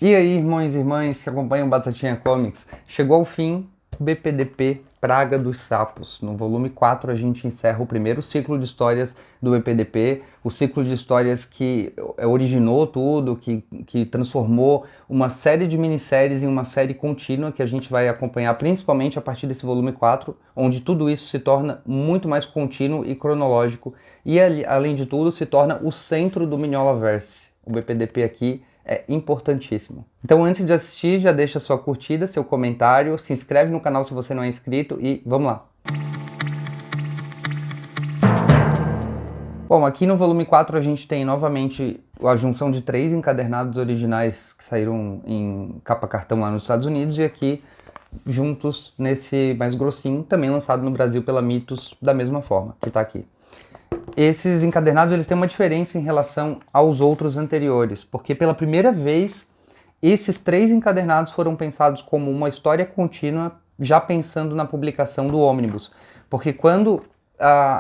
E aí, irmãos e irmãs que acompanham Batatinha Comics, chegou ao fim BPDP Praga dos Sapos. No volume 4 a gente encerra o primeiro ciclo de histórias do BPDP, o ciclo de histórias que originou tudo, que transformou uma série de minisséries em uma série contínua que a gente vai acompanhar principalmente a partir desse volume 4, onde tudo isso se torna muito mais contínuo e cronológico e, além de tudo, se torna o centro do Mignolaverse. O BPDP aqui é importantíssimo. Então, antes de assistir, já deixa sua curtida, seu comentário, se inscreve no canal se você não é inscrito e vamos lá! Bom, aqui no volume 4 a gente tem novamente a junção de 3 encadernados originais que saíram em capa cartão lá nos Estados Unidos e aqui juntos nesse mais grossinho, também lançado no Brasil pela Mitos da mesma forma, que está aqui. Esses encadernados eles têm uma diferença em relação aos outros anteriores, porque pela primeira vez esses 3 encadernados foram pensados como uma história contínua, já pensando na publicação do ônibus, porque quando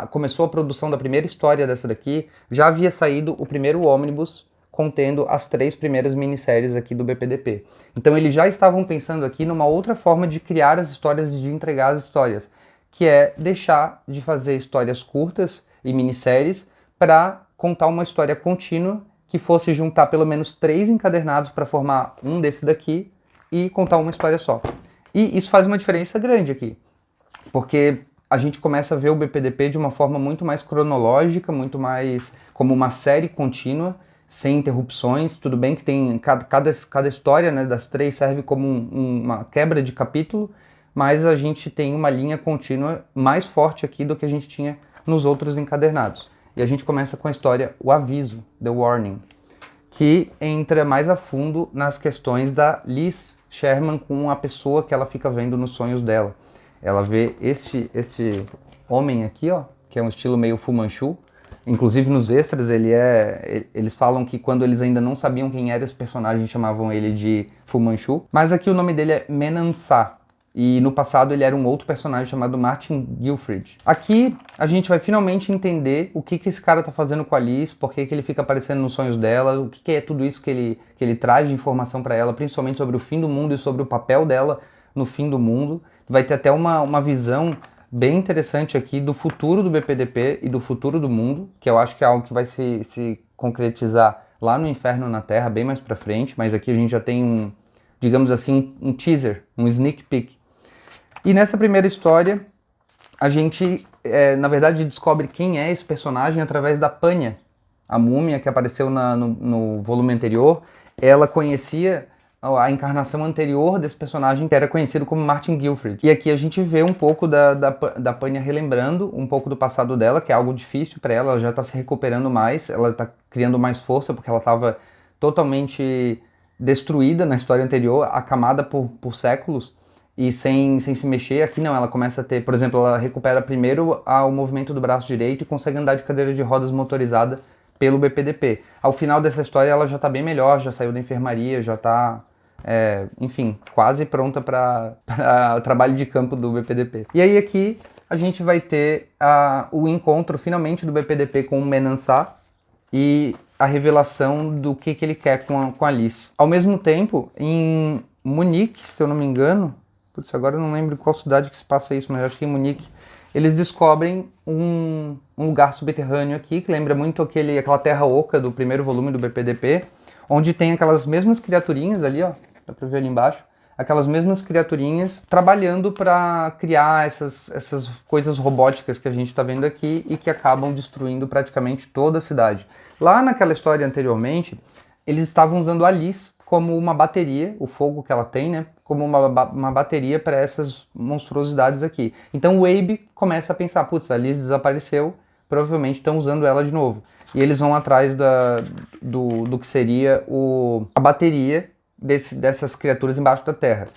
começou a produção da primeira história dessa daqui, já havia saído o primeiro ônibus contendo as 3 primeiras minisséries aqui do BPDP. Então eles já estavam pensando aqui numa outra forma de criar as histórias e de entregar as histórias, que é deixar de fazer histórias curtas e minisséries para contar uma história contínua que fosse juntar pelo menos 3 encadernados para formar um desse daqui e contar uma história só. E isso faz uma diferença grande aqui, porque a gente começa a ver o BPDP de uma forma muito mais cronológica, muito mais como uma série contínua, sem interrupções. Tudo bem que tem cada história, né, das 3 serve como uma quebra de capítulo, mas a gente tem uma linha contínua mais forte aqui do que a gente tinha nos outros encadernados. E a gente começa com a história O Aviso, The Warning, que entra mais a fundo nas questões da Liz Sherman com a pessoa que ela fica vendo nos sonhos dela. Ela vê este homem aqui, ó, que é um estilo meio Fu Manchu. Inclusive nos extras eles falam que quando eles ainda não sabiam quem era esse personagem, chamavam ele de Fu Manchu. Mas aqui o nome dele é Menansá. E no passado ele era um outro personagem chamado Martin Gilfrid. Aqui a gente vai finalmente entender o que esse cara tá fazendo com a Liz, por que ele fica aparecendo nos sonhos dela, o que é tudo isso que ele traz de informação para ela, principalmente sobre o fim do mundo e sobre o papel dela no fim do mundo. Vai ter até uma visão bem interessante aqui do futuro do BPDP e do futuro do mundo, que eu acho que é algo que vai se concretizar lá no Inferno na Terra, bem mais pra frente, mas aqui a gente já tem digamos assim, um teaser, um sneak peek. E nessa primeira história, a gente, na verdade, descobre quem é esse personagem através da Panya, a múmia que apareceu no volume anterior. Ela conhecia a encarnação anterior desse personagem, que era conhecido como Martin Gilfrid. E aqui a gente vê um pouco da Panya relembrando um pouco do passado dela, que é algo difícil para ela já está se recuperando mais, ela está criando mais força, porque ela estava totalmente destruída na história anterior, acamada por séculos, e sem se mexer. Aqui não, ela começa a ter, por exemplo, ela recupera primeiro o movimento do braço direito e consegue andar de cadeira de rodas motorizada pelo BPDP. Ao final dessa história ela já está bem melhor, já saiu da enfermaria, já está, enfim, quase pronta para o trabalho de campo do BPDP. E aí aqui a gente vai ter o encontro finalmente do BPDP com o Menansá e a revelação do que ele quer com a Liz. Ao mesmo tempo, em Munique, se eu não me engano, putz, agora eu não lembro em qual cidade que se passa isso, mas acho que em Munique, eles descobrem um lugar subterrâneo aqui, que lembra muito aquela terra oca do primeiro volume do BPDP, onde tem aquelas mesmas criaturinhas ali, ó, dá pra ver ali embaixo, aquelas mesmas criaturinhas trabalhando para criar essas coisas robóticas que a gente está vendo aqui e que acabam destruindo praticamente toda a cidade. Lá naquela história anteriormente, eles estavam usando a Liz como uma bateria, o fogo que ela tem, né, como uma bateria para essas monstruosidades aqui. Então o Abe começa a pensar, putz, a Liz desapareceu, provavelmente estão usando ela de novo. E eles vão atrás do que seria a bateria dessas criaturas embaixo da terra.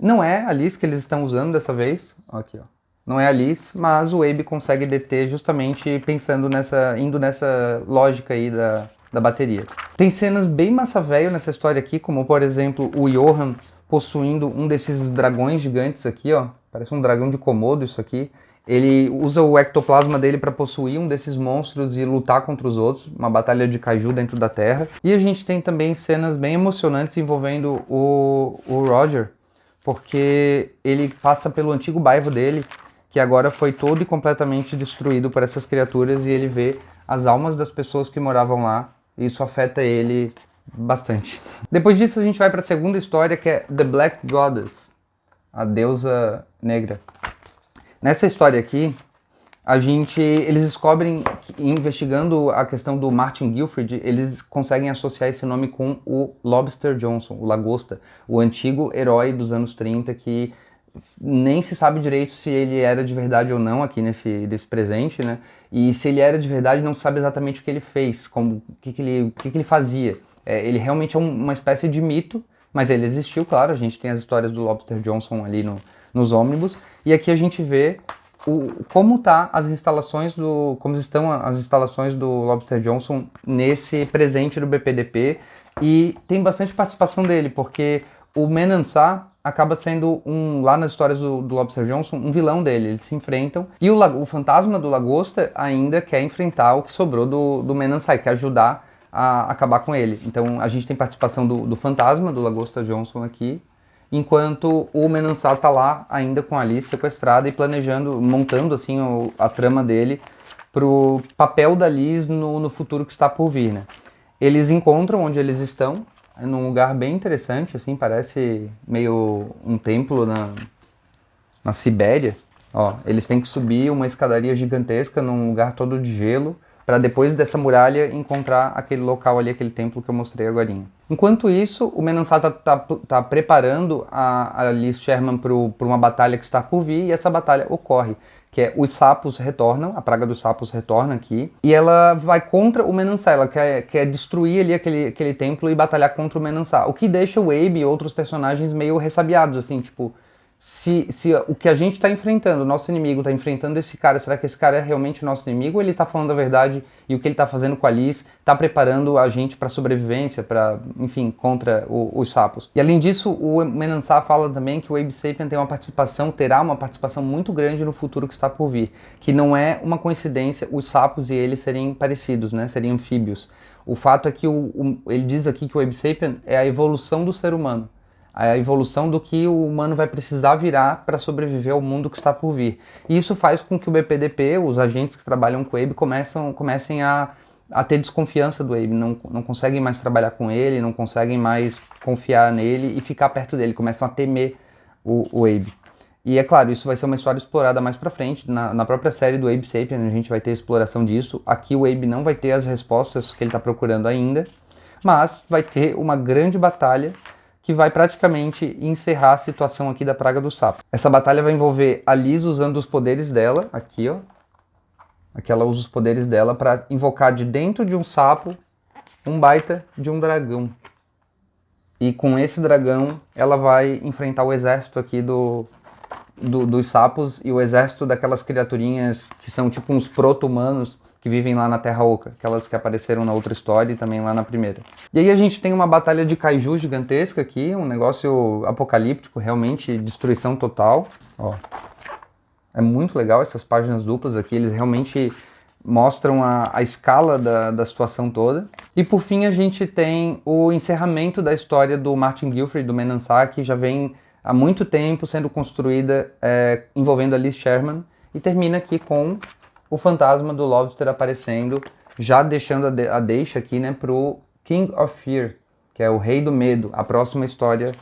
Não é a Liz que eles estão usando dessa vez, aqui, ó. Não é a Liz, mas o Abe consegue deter justamente pensando indo nessa lógica aí da bateria. Tem cenas bem massa velho nessa história aqui, como por exemplo o Johan possuindo um desses dragões gigantes aqui, ó. Parece um dragão de Komodo isso aqui. Ele usa o ectoplasma dele para possuir um desses monstros e lutar contra os outros, uma batalha de kaiju dentro da Terra. E a gente tem também cenas bem emocionantes envolvendo o Roger, porque ele passa pelo antigo bairro dele, que agora foi todo e completamente destruído por essas criaturas, e ele vê as almas das pessoas que moravam lá, e isso afeta ele bastante. Depois disso a gente vai para a segunda história, que é The Black Goddess, a deusa negra. Nessa história aqui, eles descobrem, investigando a questão do Martin Guilford, eles conseguem associar esse nome com o Lobster Johnson, o Lagosta, o antigo herói dos anos 30, que nem se sabe direito se ele era de verdade ou não aqui nesse presente, né? E se ele era de verdade, não se sabe exatamente o que ele fez, o que ele fazia. Ele realmente é uma espécie de mito, mas ele existiu, claro. A gente tem as histórias do Lobster Johnson ali nos ônibus, e aqui a gente vê como estão as instalações do Lobster Johnson nesse presente do BPDP, e tem bastante participação dele, porque o Menansá acaba sendo lá nas histórias do Lobster Johnson, um vilão dele. Eles se enfrentam, e o fantasma do Lagosta ainda quer enfrentar o que sobrou do Menansá, e quer ajudar a acabar com ele. Então a gente tem participação do fantasma do Lagosta Johnson aqui, enquanto o Menansá tá lá ainda com a Alice sequestrada e planejando, montando assim a trama dele pro papel da Liz no futuro que está por vir, né? Eles encontram onde eles estão, num lugar bem interessante, assim, parece meio um templo na Sibéria. Ó, eles têm que subir uma escadaria gigantesca num lugar todo de gelo, para depois dessa muralha encontrar aquele local ali, aquele templo que eu mostrei agorinha. Enquanto isso, o Menansá tá preparando a Liz Sherman para uma batalha que está por vir, e essa batalha ocorre, que é os sapos retornam, a praga dos sapos retorna aqui, e ela vai contra o Menansá, ela quer destruir ali aquele templo e batalhar contra o Menansá, o que deixa o Abe e outros personagens meio ressabiados, assim, tipo, se o que a gente está enfrentando, o nosso inimigo está enfrentando esse cara, será que esse cara é realmente o nosso inimigo, ou ele está falando a verdade, e o que ele está fazendo com a Liz está preparando a gente para sobrevivência, para, enfim, contra os sapos. E além disso, o Menansá fala também que o Abe Sapien terá uma participação muito grande no futuro que está por vir, que não é uma coincidência os sapos e eles serem parecidos, né, serem anfíbios. O fato é que ele diz aqui que o Abe Sapien é a evolução do ser humano, a evolução do que o humano vai precisar virar para sobreviver ao mundo que está por vir. E isso faz com que o BPDP, os agentes que trabalham com o Abe, comecem a ter desconfiança do Abe, não conseguem mais trabalhar com ele, não conseguem mais confiar nele e ficar perto dele, começam a temer o Abe. E é claro, isso vai ser uma história explorada mais pra frente, na própria série do Abe Sapien a gente vai ter exploração disso. Aqui o Abe não vai ter as respostas que ele está procurando ainda, mas vai ter uma grande batalha que vai praticamente encerrar a situação aqui da praga do sapo. Essa batalha vai envolver a Liz usando os poderes dela, aqui ó. Aqui ela usa os poderes dela para invocar de dentro de um sapo um baita de um dragão. E com esse dragão ela vai enfrentar o exército aqui dos sapos e o exército daquelas criaturinhas que são tipo uns proto-humanos que vivem lá na Terra Oca, aquelas que apareceram na outra história e também lá na primeira. E aí a gente tem uma batalha de kaiju gigantesca aqui, um negócio apocalíptico, realmente destruição total. Ó, é muito legal essas páginas duplas aqui, eles realmente mostram a escala da situação toda. E por fim a gente tem o encerramento da história do Martin Guilford, do Menansá, que já vem há muito tempo sendo construída envolvendo a Liz Sherman, e termina aqui com o fantasma do Lobster aparecendo, já deixando a deixa aqui, né, pro King of Fear, que é o Rei do Medo, a próxima história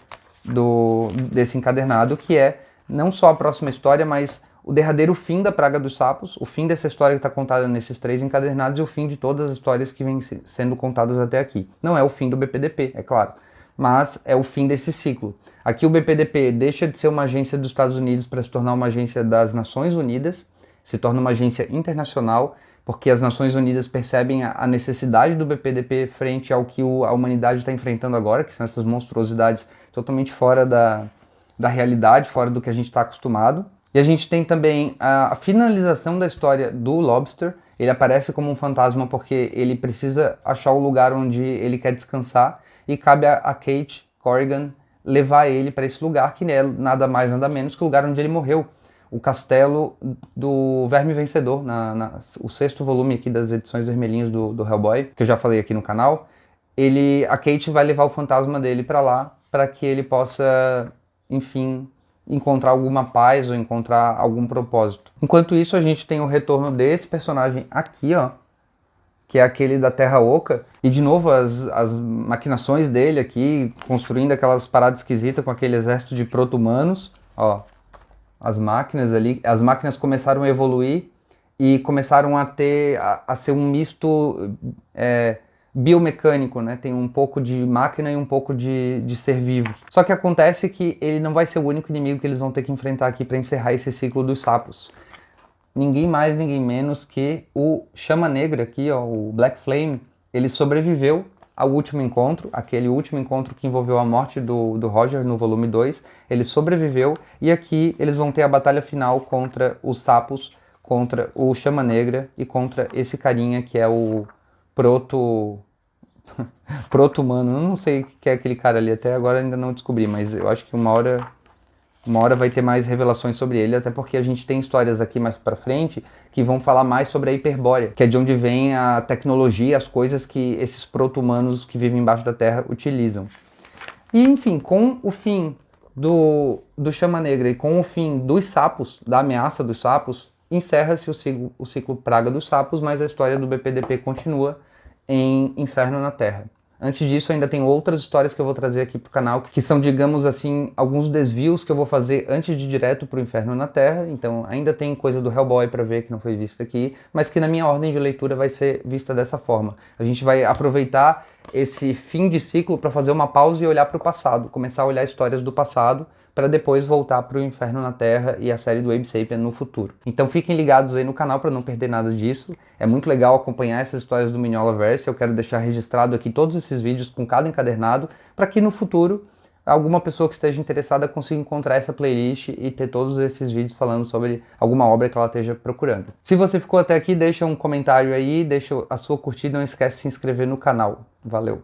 desse encadernado, que é não só a próxima história, mas o derradeiro fim da Praga dos Sapos, o fim dessa história que está contada nesses 3 encadernados e o fim de todas as histórias que vêm sendo contadas até aqui. Não é o fim do BPDP, é claro, mas é o fim desse ciclo. Aqui o BPDP deixa de ser uma agência dos Estados Unidos para se tornar uma agência das Nações Unidas, se torna uma agência internacional, porque as Nações Unidas percebem a necessidade do BPDP frente ao que a humanidade está enfrentando agora, que são essas monstruosidades totalmente fora da realidade, fora do que a gente está acostumado. E a gente tem também a finalização da história do Lobster. Ele aparece como um fantasma porque ele precisa achar o lugar onde ele quer descansar, e cabe a Kate Corrigan levar ele para esse lugar, que é nada mais nada menos que o lugar onde ele morreu. o castelo do Verme Vencedor, o 6º volume aqui das edições vermelhinhas do Hellboy, que eu já falei aqui no canal. A Kate vai levar o fantasma dele pra lá, para que ele possa, enfim, encontrar alguma paz ou encontrar algum propósito. Enquanto isso, a gente tem o retorno desse personagem aqui, ó, que é aquele da Terra Oca, e de novo as maquinações dele aqui, construindo aquelas paradas esquisitas com aquele exército de proto-humanos, ó, as máquinas ali, as máquinas começaram a evoluir e começaram a ser um misto biomecânico, né? Tem um pouco de máquina e um pouco de ser vivo. Só que acontece que ele não vai ser o único inimigo que eles vão ter que enfrentar aqui para encerrar esse ciclo dos sapos. Ninguém mais, ninguém menos que o Chama Negra aqui, ó, o Black Flame. Ele sobreviveu ao último encontro, aquele último encontro que envolveu a morte do Roger no volume 2. Ele sobreviveu e aqui eles vão ter a batalha final contra os sapos, contra o Chama Negra e contra esse carinha que é o proto-humano. Eu não sei o que é aquele cara ali, até agora ainda não descobri, mas eu acho que uma hora vai ter mais revelações sobre ele, até porque a gente tem histórias aqui mais pra frente que vão falar mais sobre a Hiperbórea, que é de onde vem a tecnologia, as coisas que esses proto-humanos que vivem embaixo da Terra utilizam. E enfim, com o fim do Chama Negra e com o fim dos sapos, da ameaça dos sapos, encerra-se o ciclo Praga dos Sapos, mas a história do BPDP continua em Inferno na Terra. Antes disso, ainda tem outras histórias que eu vou trazer aqui pro canal, que são, digamos assim, alguns desvios que eu vou fazer antes de ir direto pro Inferno na Terra. Então, ainda tem coisa do Hellboy para ver que não foi vista aqui, mas que na minha ordem de leitura vai ser vista dessa forma. A gente vai aproveitar esse fim de ciclo para fazer uma pausa e olhar para o passado, começar a olhar histórias do passado, para depois voltar para o Inferno na Terra e a série do Abe Sapien no futuro. Então fiquem ligados aí no canal para não perder nada disso. É muito legal acompanhar essas histórias do Mignolaverse. Eu quero deixar registrado aqui todos esses vídeos com cada encadernado, para que no futuro alguma pessoa que esteja interessada consiga encontrar essa playlist e ter todos esses vídeos falando sobre alguma obra que ela esteja procurando. Se você ficou até aqui, deixa um comentário aí, deixa a sua curtida, não esquece de se inscrever no canal. Valeu!